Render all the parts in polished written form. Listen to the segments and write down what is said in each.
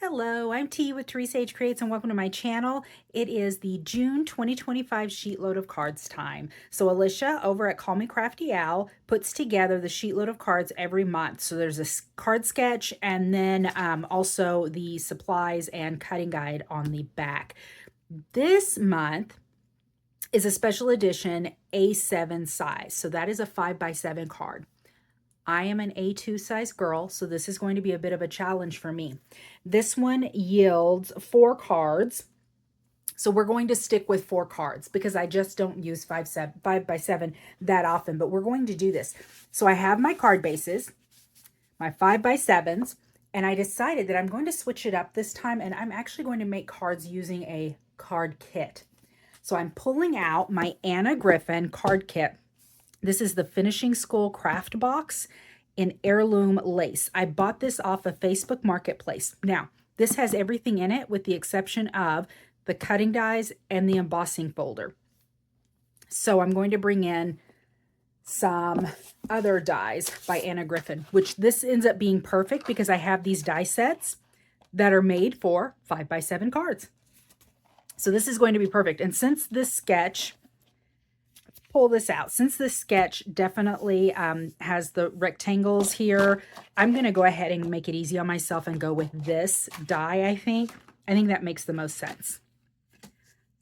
Hello, I'm T with Teresa H Creates and welcome to my channel. It is the June 2025 sheet load of cards time. So Alicia over at Call Me Crafty Owl puts together the sheet load of cards every month. So there's a card sketch and then also the supplies and cutting guide on the back. This month is a special edition A7 size. So that is a 5x7 card. I am an A2 size girl, so this is going to be a bit of a challenge for me. This one yields 4 cards. So we're going to stick with 4 cards because I just don't use 5x7 that often, but we're going to do this. So I have my card bases, my 5x7s, and I decided that I'm going to switch it up this time, and I'm actually going to make cards using a card kit. So I'm pulling out my Anna Griffin card kit. This is the Finishing School Craft Box in Heirloom lace. I bought this off of Facebook Marketplace. Now, this has everything in it with the exception of the cutting dies and the embossing folder. So I'm going to bring in some other dies by Anna Griffin, which this ends up being perfect because I have these die sets that are made for 5x7 cards. So this is going to be perfect. And since this sketch... pull this out. Since this sketch definitely has the rectangles here, I'm going to go ahead and make it easy on myself and go with this die, I think. I think that makes the most sense.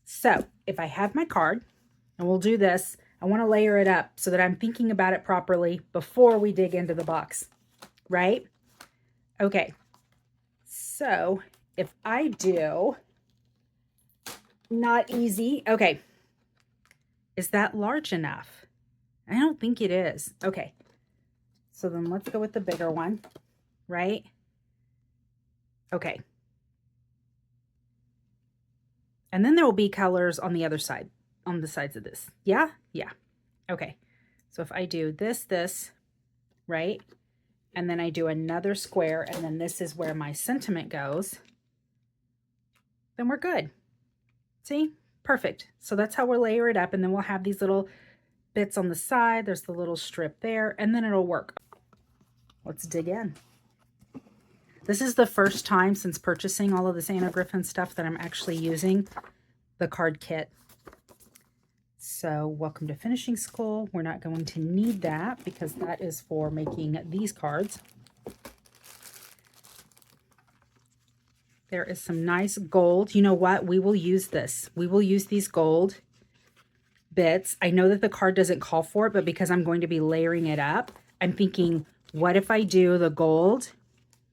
So if I have my card, and we'll do this, I want to layer it up so that I'm thinking about it properly before we dig into the box, right? Okay, so if I do, not easy, okay. Is that large enough? I don't think it is. Okay. So then let's go with the bigger one, right? Okay. And then there will be colors on the other side, on the sides of this. Yeah? Yeah. Okay. So if I do this, right? And then I do another square, and then this is where my sentiment goes, then we're good. See? Perfect. So that's how we'll layer it up, and then we'll have these little bits on the side. There's the little strip there, and then it'll work. Let's dig in. This is the first time since purchasing all of this Anna Griffin stuff that I'm actually using the card kit. So welcome to finishing school. We're not going to need that because that is for making these cards. There is some nice gold. You know what? We will use this. We will use these gold bits. I know that the card doesn't call for it, but because I'm going to be layering it up, I'm thinking, what if I do the gold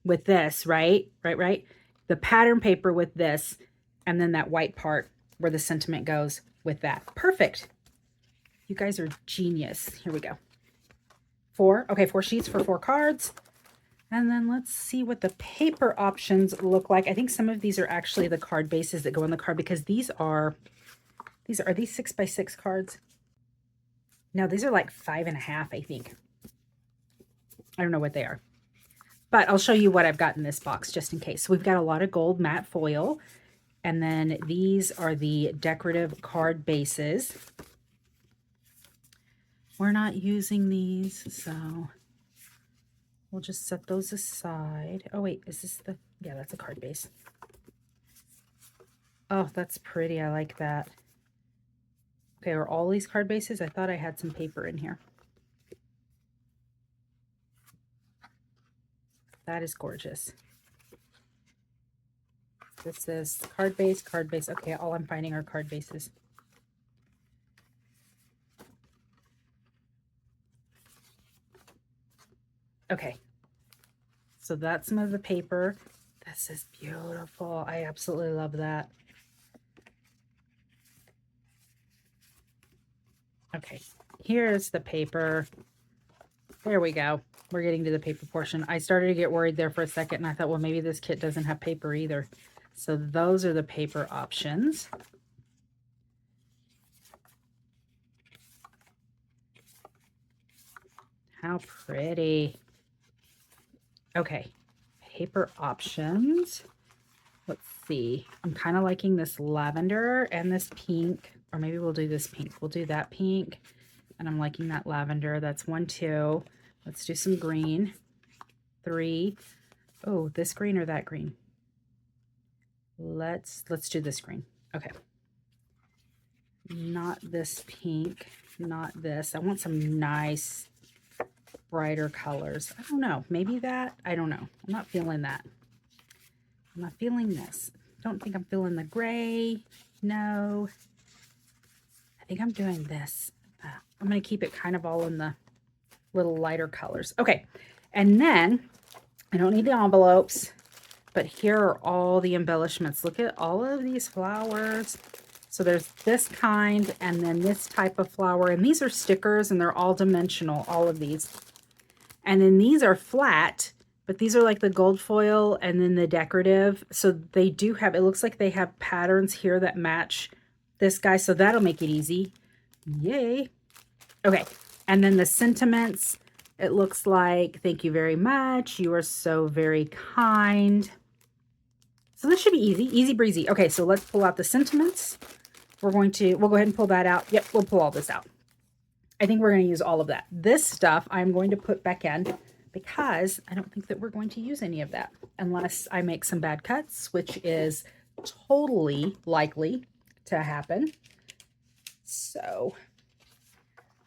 with this, right? Right? The pattern paper with this, and then that white part where the sentiment goes with that. Perfect. You guys are genius. Here we go. 4. Okay, 4 sheets for 4 cards. And then let's see what the paper options look like. I think some of these are actually the card bases that go on the card because these are these 6x6 cards? No, these are like 5.5, I think. I don't know what they are. But I'll show you what I've got in this box just in case. So we've got a lot of gold matte foil. And then these are the decorative card bases. We're not using these, so... we'll just set those aside. Oh, wait, is this the... yeah, that's a card base. Oh, that's pretty. I like that. Okay, are all these card bases? I thought I had some paper in here. That is gorgeous. This is card base, card base. Okay, all I'm finding are card bases. Okay, so that's some of the paper. This is beautiful. I absolutely love that. Okay, here's the paper. There we go. We're getting to the paper portion. I started to get worried there for a second, and I thought, well, maybe this kit doesn't have paper either. So those are the paper options. How pretty. Okay, paper options. Let's see. I'm kind of liking this lavender and this pink, or maybe we'll do this pink. We'll do that pink, and I'm liking that lavender. That's 1, 2. Let's do some green. 3. Oh, this green or that green? Let's do this green. Okay. Not this pink, not this. I want some nice brighter colors. I don't know. Maybe that. I don't know. I'm not feeling that. I'm not feeling this. Don't think I'm feeling the gray. No. I think I'm doing this. I'm going to keep it kind of all in the little lighter colors. Okay. And then I don't need the envelopes, but here are all the embellishments. Look at all of these flowers. So there's this kind and then this type of flower. And these are stickers and they're all dimensional, all of these. And then these are flat, but these are like the gold foil and then the decorative. So they do have, it looks like they have patterns here that match this guy. So that'll make it easy. Yay. Okay. And then the sentiments, it looks like, thank you very much. You are so very kind. So this should be easy, easy breezy. Okay. So let's pull out the sentiments. We'll go ahead and pull that out. Yep. We'll pull all this out. I think we're going to use all of that. This stuff I'm going to put back in because I don't think that we're going to use any of that unless I make some bad cuts, which is totally likely to happen. So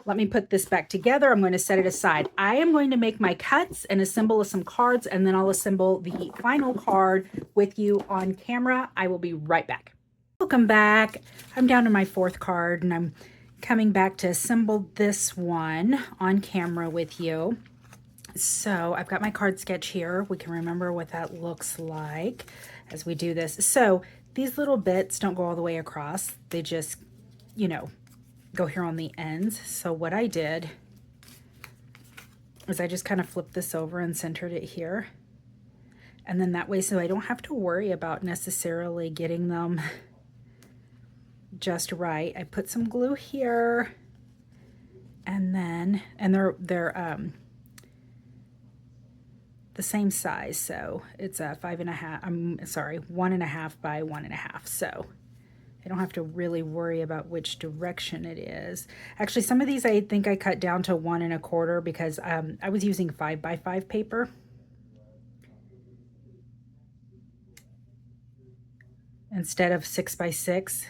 let me put this back together. I'm going to set it aside. I am going to make my cuts and assemble some cards, and then I'll assemble the final card with you on camera. I will be right back. Welcome back. I'm down to my 4th card, and I'm coming back to assemble this one on camera with you. So I've got my card sketch here. We can remember what that looks like as we do this. So these little bits don't go all the way across. They just, you know, go here on the ends. So what I did is I just kind of flipped this over and centered it here. And then that way, so I don't have to worry about necessarily getting them just right. I put some glue here, and then, and they're the same size, so it's a 5.5, I'm sorry, 1.5 by 1.5, so I don't have to really worry about which direction it is. Actually, some of these I think I cut down to 1.25 because I was using 5 by 5 paper. Instead of 6 by 6.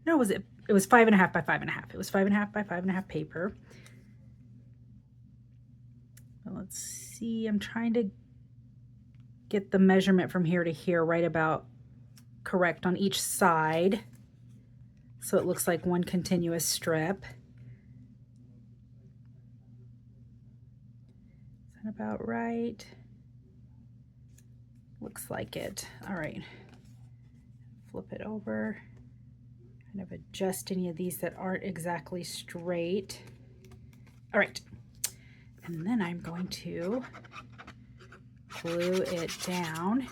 No, it was 5.5 by 5.5. It was 5.5 by 5.5 paper. Well, let's see. I'm trying to get the measurement from here to here right about correct on each side, so it looks like one continuous strip. Is that about right? Looks like it. All right. Flip it over. Kind of adjust any of these that aren't exactly straight. All right. And then I'm going to glue it down.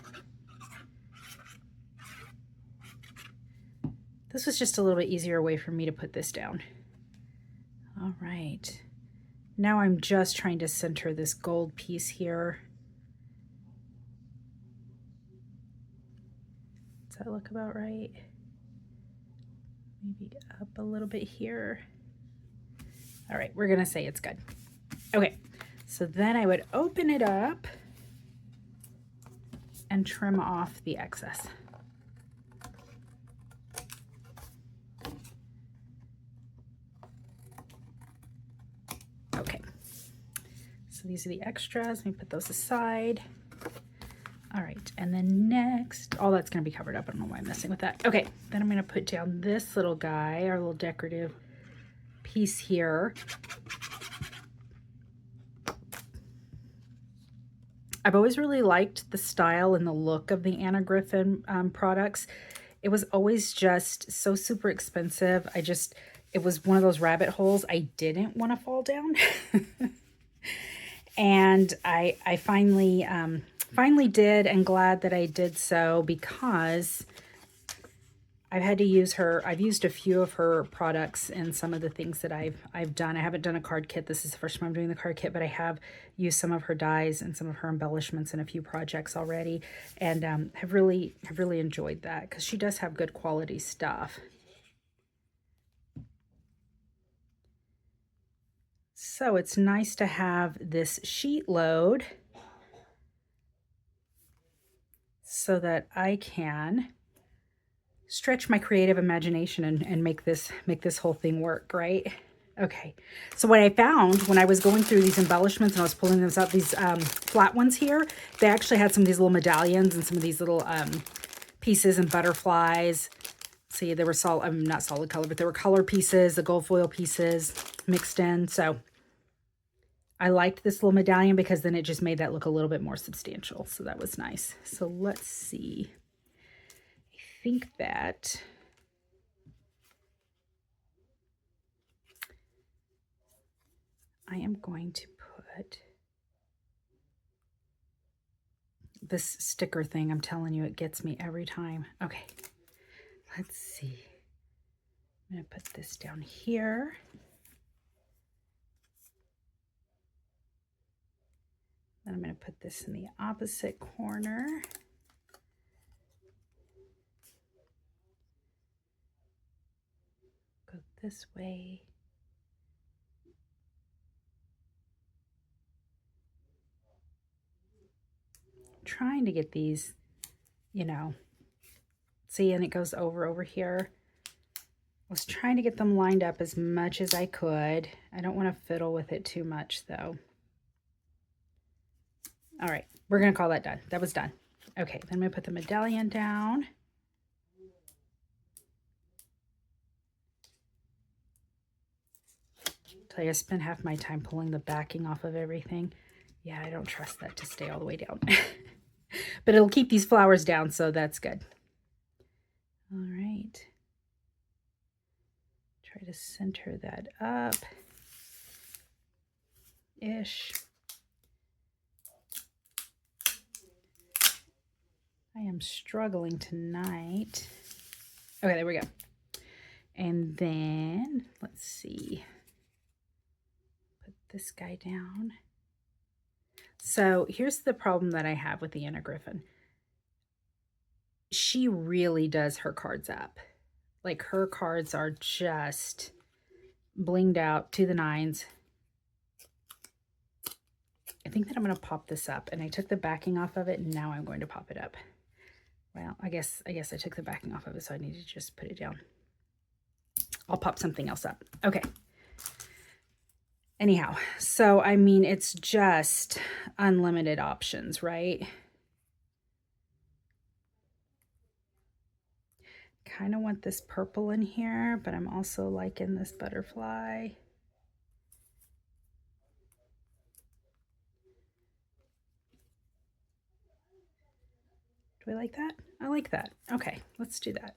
This was just a little bit easier way for me to put this down. All right. Now I'm just trying to center this gold piece here. Does that look about right? Maybe up a little bit here. All right, we're gonna say it's good. Okay, so then I would open it up and trim off the excess. Okay, so these are the extras. Let me put those aside. All right, and then next, all that's gonna be covered up. I don't know why I'm messing with that. Okay, then I'm gonna put down this little guy, our little decorative piece here. I've always really liked the style and the look of the Anna Griffin products. It was always just so super expensive. It was one of those rabbit holes I didn't want to fall down. And I finally did, and glad that I did so, because I've had to use her. I've used a few of her products in some of the things that I've done. I haven't done a card kit. This is the first time I'm doing the card kit, but I have used some of her dies and some of her embellishments in a few projects already, and have really enjoyed that because she does have good quality stuff. So it's nice to have this SheetLoad so that I can stretch my creative imagination and make this whole thing work, right? Okay, so what I found when I was going through these embellishments and I was pulling those out, these flat ones here, they actually had some of these little medallions and some of these little pieces and butterflies. See, they were not solid color, but they were color pieces, the gold foil pieces mixed in. So I liked this little medallion because then it just made that look a little bit more substantial. So that was nice. So let's see. I think that I am going to put this sticker thing. I'm telling you, it gets me every time. Okay, let's see. I'm going to put this down here. Then I'm going to put this in the opposite corner. Go this way. Trying to get these, you know, see, and it goes over here. I was trying to get them lined up as much as I could. I don't want to fiddle with it too much though. All right, we're going to call that done. That was done. Okay, then I'm going to put the medallion down. Tell you, I spent half my time pulling the backing off of everything. Yeah, I don't trust that to stay all the way down. But it'll keep these flowers down, so that's good. All right. Try to center that up. Ish. I am struggling tonight. Okay, there we go. And then, let's see. Put this guy down. So here's the problem that I have with the Anna Griffin. She really does her cards up. Like, her cards are just blinged out to the nines. I think that I'm going to pop this up, and I took the backing off of it, and now I'm going to pop it up. Well, I guess I took the backing off of it, so I need to just put it down. I'll pop something else up. Okay. Anyhow, so I mean, it's just unlimited options, right? Kind of want this purple in here, but I'm also liking this butterfly. Do I like that? I like that. Okay, let's do that.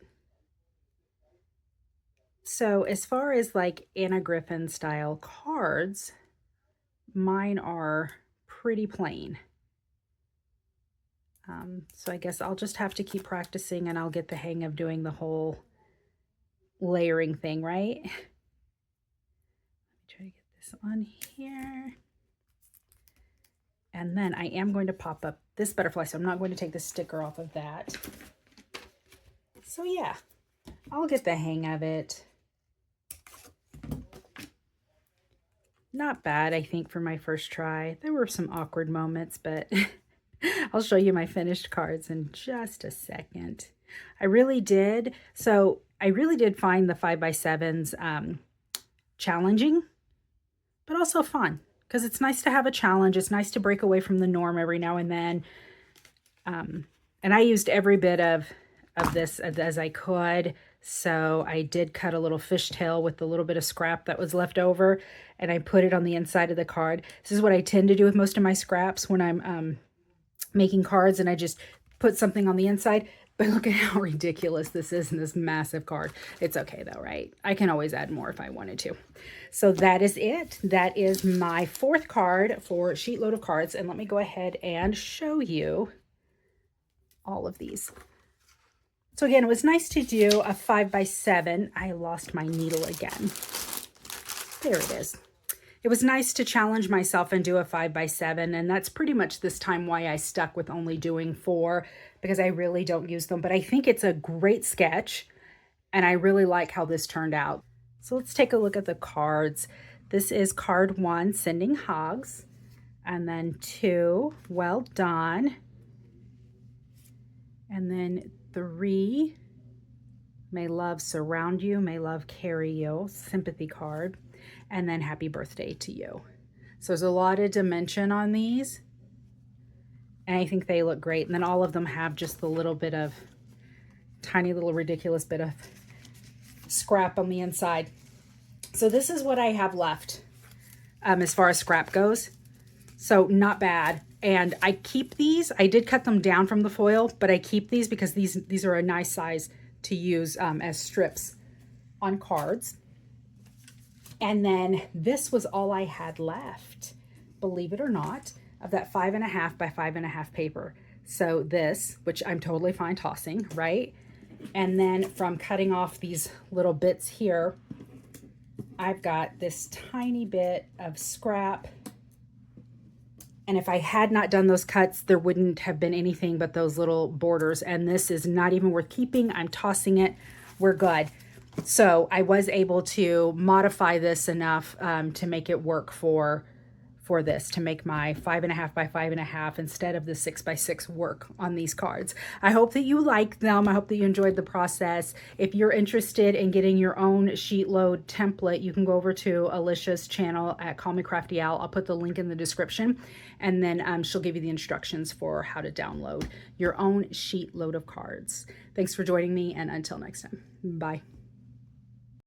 So as far as like Anna Griffin style cards, mine are pretty plain. So I guess I'll just have to keep practicing and I'll get the hang of doing the whole layering thing, right? Let me try to get this on here. And then I am going to pop up this butterfly, so I'm not going to take the sticker off of that. So yeah, I'll get the hang of it. Not bad, I think, for my first try. There were some awkward moments, but I'll show you my finished cards in just a second. I really did find the 5x7s challenging, but also fun, because it's nice to have a challenge. It's nice to break away from the norm every now and then. And I used every bit of this as I could. So I did cut a little fishtail with the little bit of scrap that was left over, and I put it on the inside of the card. This is what I tend to do with most of my scraps when I'm making cards, and I just put something on the inside. But look at how ridiculous this is in this massive card. It's okay though, right? I can always add more if I wanted to. So that is it. That is my fourth card for SheetLoad of cards. And let me go ahead and show you all of these. So again, it was nice to do a 5x7. I lost my needle again. There it is. It was nice to challenge myself and do a 5x7, and that's pretty much this time why I stuck with only doing 4, because I really don't use them. But I think it's a great sketch, and I really like how this turned out. So let's take a look at the cards. This is card 1, Sending Hogs, and then 2, Well Done, and then 3, May love surround you. May love carry you. Sympathy card. And then happy birthday to you. So there's a lot of dimension on these. And I think they look great. And then all of them have just the little bit of, tiny little ridiculous bit of scrap on the inside. So this is what I have left as far as scrap goes. So not bad. And I keep these. I did cut them down from the foil, but I keep these because these are a nice size to use as strips on cards. And then this was all I had left, believe it or not, of that 5.5 by 5.5 paper. So this, which I'm totally fine tossing, right? And then from cutting off these little bits here, I've got this tiny bit of scrap. And if I had not done those cuts, there wouldn't have been anything but those little borders. And this is not even worth keeping. I'm tossing it. We're good. So I was able to modify this enough to make it work for this, to make my 5.5 by 5.5 instead of the 6 by 6 work on these cards. I hope that you like them. I hope that you enjoyed the process. If you're interested in getting your own SheetLoad template, you can go over to Alicia's channel at Call Me Crafty Al. I'll put the link in the description, and then she'll give you the instructions for how to download your own SheetLoad of cards. Thanks for joining me, and until next time, bye.